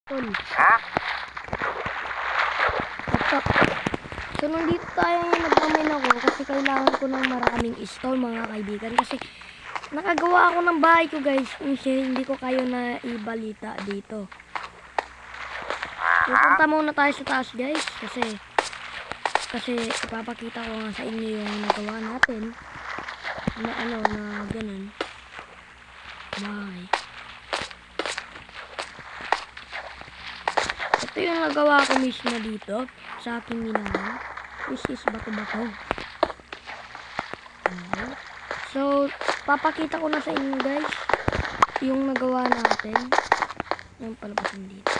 Tol. So, nandito tayo ngayon, nagmamain ako kasi kailangan ko ng maraming stone, mga kaibigan. Kasi nakagawa ako ng bahay ko, guys. Hindi ko kayo na ibalita dito. Pupunta muna tayo sa taas, guys. Kasi ipapakita ko nga sa inyo yung nagawa natin. Na ganun. Bye. Ito yung nagawa ko mismo dito sa aking minahan, which is bato-bato. So, papakita ko na sa inyo, guys, yung nagawa natin. Yung palabasin dito.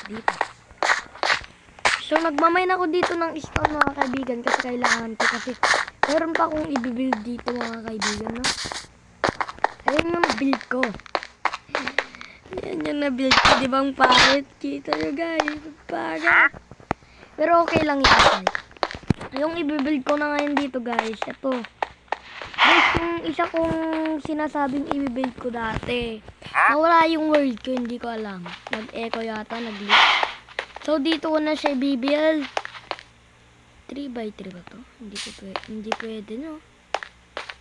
So, nagmamain ako dito ng stone, mga kaibigan, kasi kailangan ko. Kasi meron pa akong i-build dito, mga kaibigan, no? Ayun yung build ko. Yan yung na-build ko, di ba ang pangit? Kita nyo, guys, pangit. Pero okay lang yan. Yung i-build ko na ngayon dito, guys, ito. Guys, yung isa kong sinasabing i-build ko dati, nawala yung world ko, hindi ko alam. Nag-echo yata, nag-leak. So, dito ko na siya i-build. 3x3 ba to? Hindi pwede, no?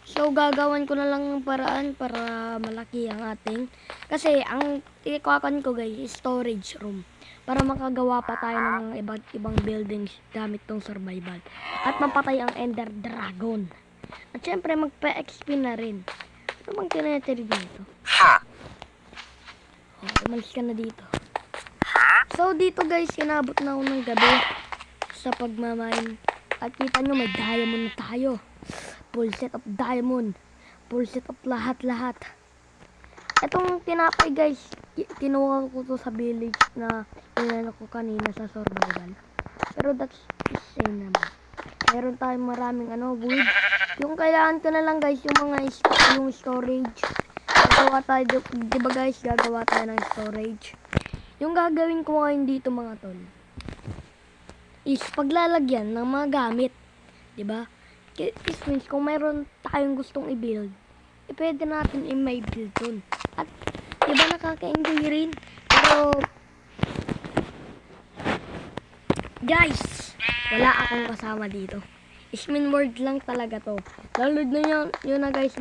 So, gagawan ko na lang ng paraan para malaki ang ating. Kasi, ang ikakan ko, guys, is storage room. Para makagawa pa tayo ng mga iba't ibang buildings gamit tong survival. At mapatay ang Ender Dragon. At syempre, magpa-XP na rin. Ano bang tinatiri dito? Umalis ka na dito. So, dito guys, inabot na ako ng gabi sa pagmamine. At kita nyo, may diamond na tayo. Full set of diamond. Full set of lahat-lahat. Itong tinapay guys, kinuha ko to sa village na inano ko kanina sa survival. Pero that's the same naman. Meron tayong maraming wood. Yung kailangan ko na lang guys, yung storage. Gagawa tayo, diba guys, gagawa tayo ng storage. Yung gagawin ko ngayon dito mga tol, is paglalagyan ng mga gamit. Diba? This means kung mayroon tayong gustong i-build, pwede natin i-may build dun. At diba nakaka-enjoy rin. Pero guys, wala akong kasama dito. Ismin world lang talaga to. Download na yun na guys.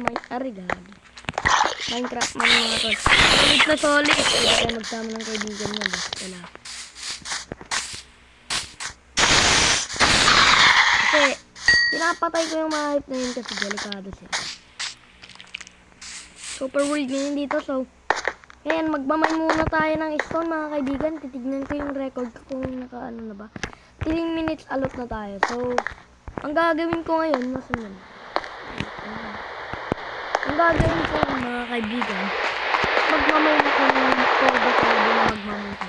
Minecraft man mga tol. Solid na solid. Pwede tayo magsama ng kaibigan niya. Wala. Kasi pinapatay ko yung mga hype na yun kasi delikado sila. Super world ngayon dito. So, ayan, magmamay muna tayo ng stone mga kaibigan. Titignan ko yung record ko kung naka-ano na ba. 3 minutes alot na tayo. So, ang gagawin ko ngayon, nasan yun? Ang gagawin ko mga kaibigan, magmamay na ko ng todo na magmamay ko.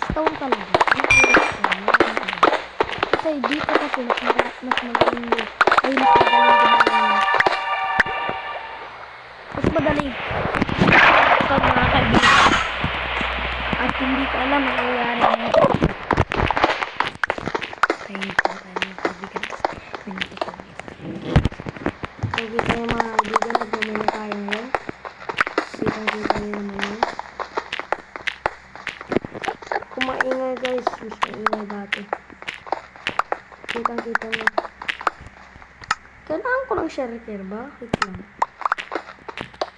Stone talaga. Kasi dito kasi mas magaling yun. Ay, mas magaling. Ito mga kaibigan. At hindi ko alam ang nangyayari ngayon. Kaya ito tayo mga kaibigan. So, kita yung mga kaibigan. Nagmamay na tayo ngayon. Kitang-kita nyo naman yun. Kumaingay guys. Mas maingay dati. Kitang-kita nyo. Kailangan ko ng shelter ba? Wait lang.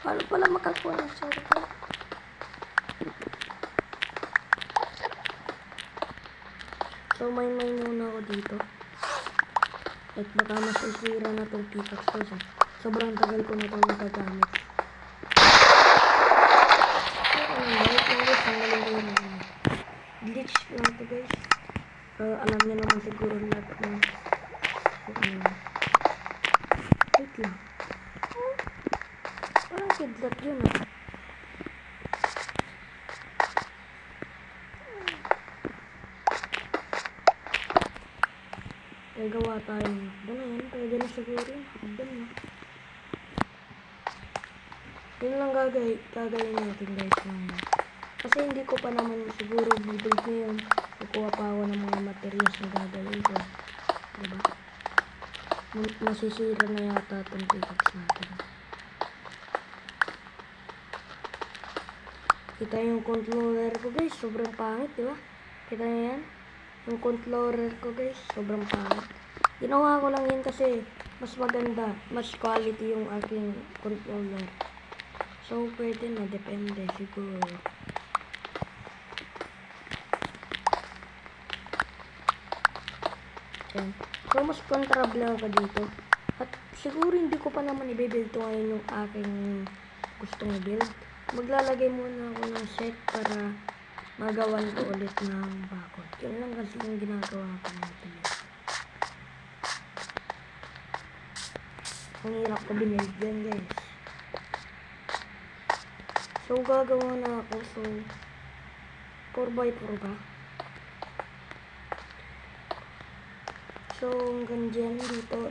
Paano pala makakuha ng shelter? So, may muna ako dito. At baka masisira na itong pickaxe ko. Sobrang tagal ko na itong nagagamit. Glitch lang ito guys. Alam niyo naman siguro lahat ng wait lang. Parang kidlat yun ah. Gagawa tayo ng hakbo na yan. Pwede na siguro yung hakbo na. Yun lang gagawin natin guys. Kasi hindi ko pa naman siguro build ngayon. Kukuha pa ako ng mga materials na gagawin ko. Diba? Masisira na yata itong pickaxe natin. Kita yung controller ko guys, sobrang pangit, di ba? Kita nyo yan? Yung controller ko guys, sobrang pangit. Ginawa ko lang yun kasi mas maganda, mas quality yung aking controller. So, pwede na, depende siguro. Yan. So, mas contrable ako dito. At siguro hindi ko pa naman i-build to ngayon yung aking gustong build. Maglalagay muna ako ng set para magawan ko ulit ng bakod. Yun lang kasi yung ginagawa ko natin. Ang hirap ko binild yan guys. So gagawa na ako. So 4x4 ba? So hanggang dyan dito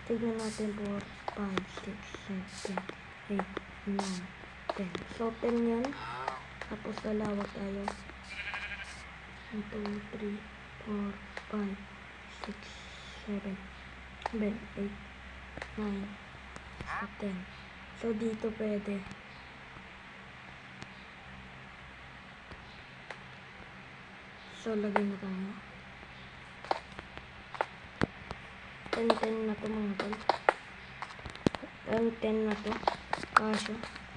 tignan natin 4, 5, 6, 7, 8, 9, 10. So 10 yan. Tapos lalawak tayo. 1, 2, 3, 4, 5, 6, 7, 8, 9, 10. So dito pwede. So lagay na tayo. 10 na to mga tol. 10 na to. Kaso,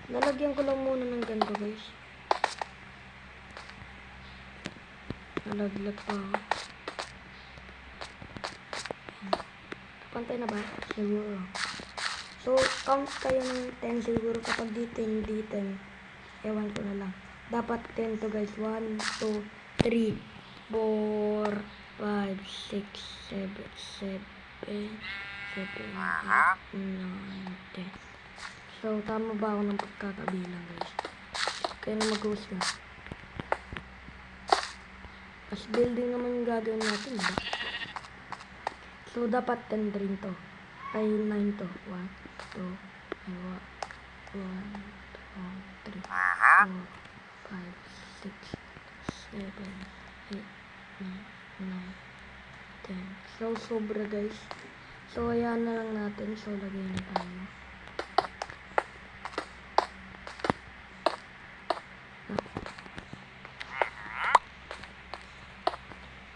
lalagyan ko lang muna ng ganito guys. Nalaglag pa ako. Pantay na ba? Siguro. So, count kayo ng 10 siguro kapag di 10, di 10. Ewan ko na lang. Dapat 10 to guys. 1, 2, 3, 4, 5, 6, 7, 8, 9, 10. So, tama ba ako ng pagkakabilang guys? Kaya na mag-host na. As building naman yung gagawin natin, diba? So, dapat 10 rin to. Ay, 9 to. 1, 2, 1, 2, 3, 4, 5, 6, 7, 8, 9, 10. So, sobra guys. So, ayan na lang natin. So, lagay na tayo.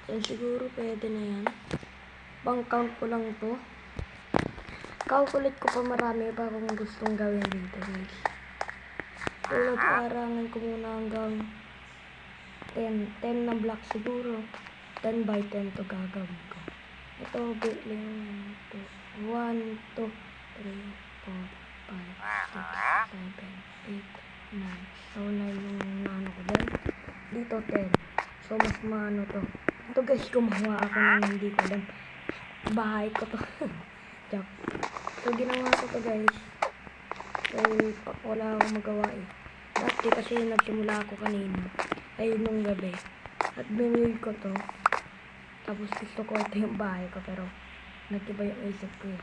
Yan siguro pwede na yan. Pang count ko lang to. Calculate ko pa marami pa kung gustong gawin dito guys. So, arangan ko muna hanggang 10. 10 na block siguro. 10 by 10 to gagawin ko. Ito, building 1, 2, 3, 4, 5, 6, 7, 8, 9. So, 9 yung nano ko dyan. Dito 10. So, mas maano to. Ito guys, gumawa ako ng hindi ko alam. Bahay ko to. Joke. So, ginawa ko to guys. So, wala akong magawa eh. Dati kasi nagsimula ako kanina. Ay, nung gabi. At binili ko to. Tapos gusto ko ito yung bahay ko. Pero, nag-iba yung isip ko eh.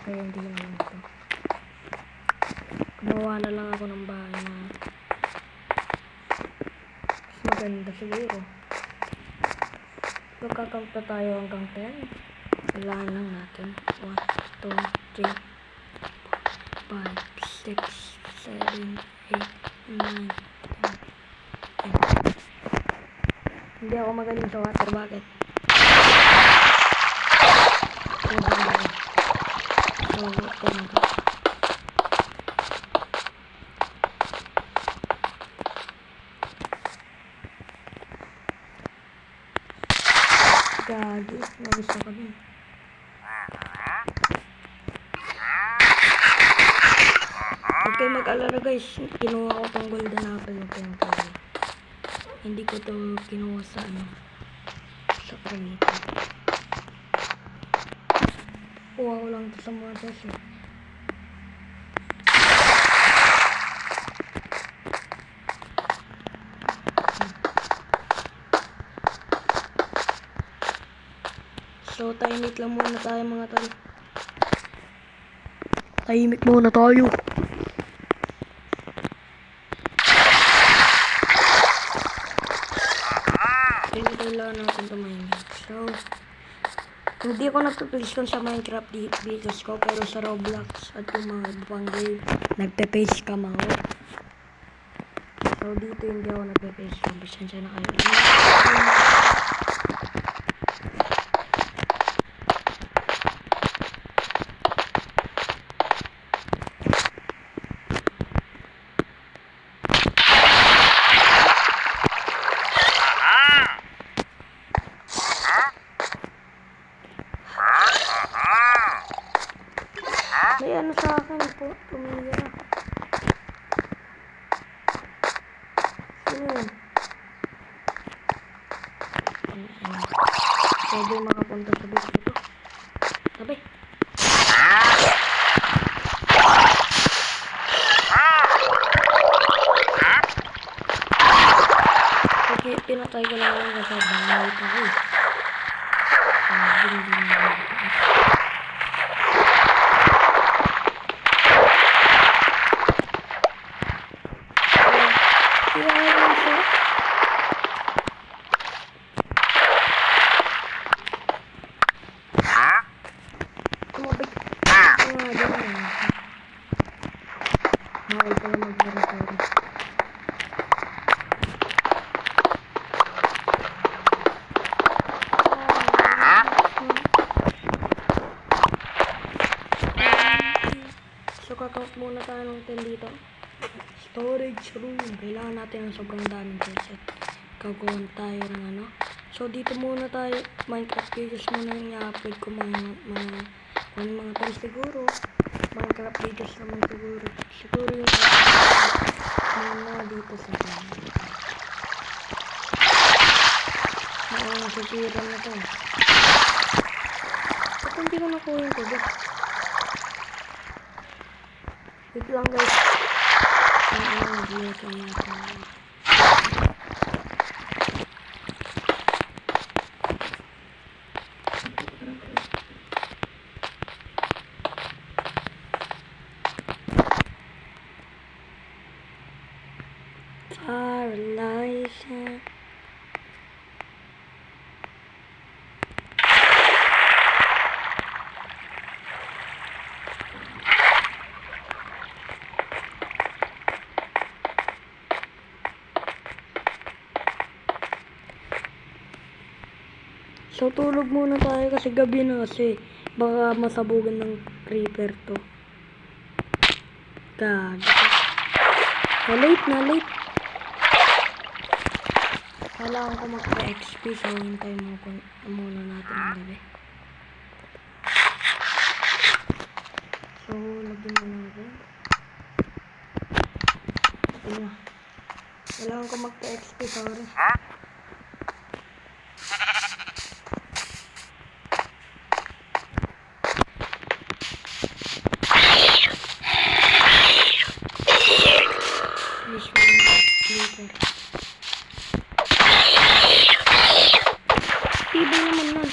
Kaya hindi naman ito. Gumawa na lang ako ng bahay na mas maganda siguro. Magkakount na tayo hanggang 10. Kailangan lang natin. 1, 2, 3, 4, 5, 6, 7, 8, 9, 10. Hindi ako magaling sa water bucket. So, 10 to. Gagi, nabis ako dun. Huwag kayo mag-alala guys, kinuha ko tong golden apple ng pinagkari. Hindi ko to kinuha sa sa crate. Kuha ko lang to sa mga session. So, tahimik lang muna tayo mga tol. Tahimik muna tayo. Kailangan natin tumahimik. So, Hindi ako nagpe-paste sa Minecraft videos ko, pero sa Roblox at yung mga iba pang game, nagpe-paste cam ako. So dito hindi ako nagpe-paste cam. Bisensya na kayo. May ano sa akin po, tumira. Sino yun? Pwede makapunta sa base ito. Sabi. Okay, pinatay ko lang lang kasi bangay pa ko eh. Hindi na bawal pala mag-record. So, kakount muna tayo ng 10 dito. Storage room. Kailangan natin ng sobrang daming set. Gagawin tayo ng ano. So, dito muna tayo. Minecraft videos muna yung i-upload ko mga times siguro. Minecraft videos naman siguro. Siguro yung muna dito sa channel. Nasisira na to. Ba't hindi ko nakuha yung tubig? Wait lang guys. Nag-iyak ang natin. Paralyzing. So, tulog muna tayo kasi gabi na kasi. Baka masabugan ng creeper to. God. Late. Kailangan ko magpa-XP so hintay muna natin ang gabi. So, lagyan mo natin. Ayan. Kailangan ko magpa-XP, sorry. Sleeper. Tibay naman nun.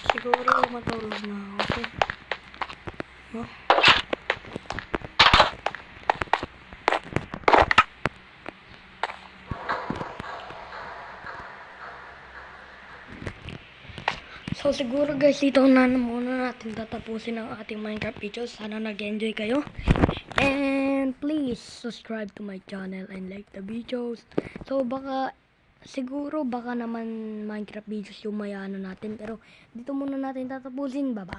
Siguro matulog na ako. Okay. Huh? So siguro guys, dito na muna natin tatapusin ang ating Minecraft videos. Sana nag-enjoy kayo. And please subscribe to my channel and like the videos. So siguro baka naman Minecraft videos yung mayano natin. Pero dito muna natin tatapusin. Bye bye.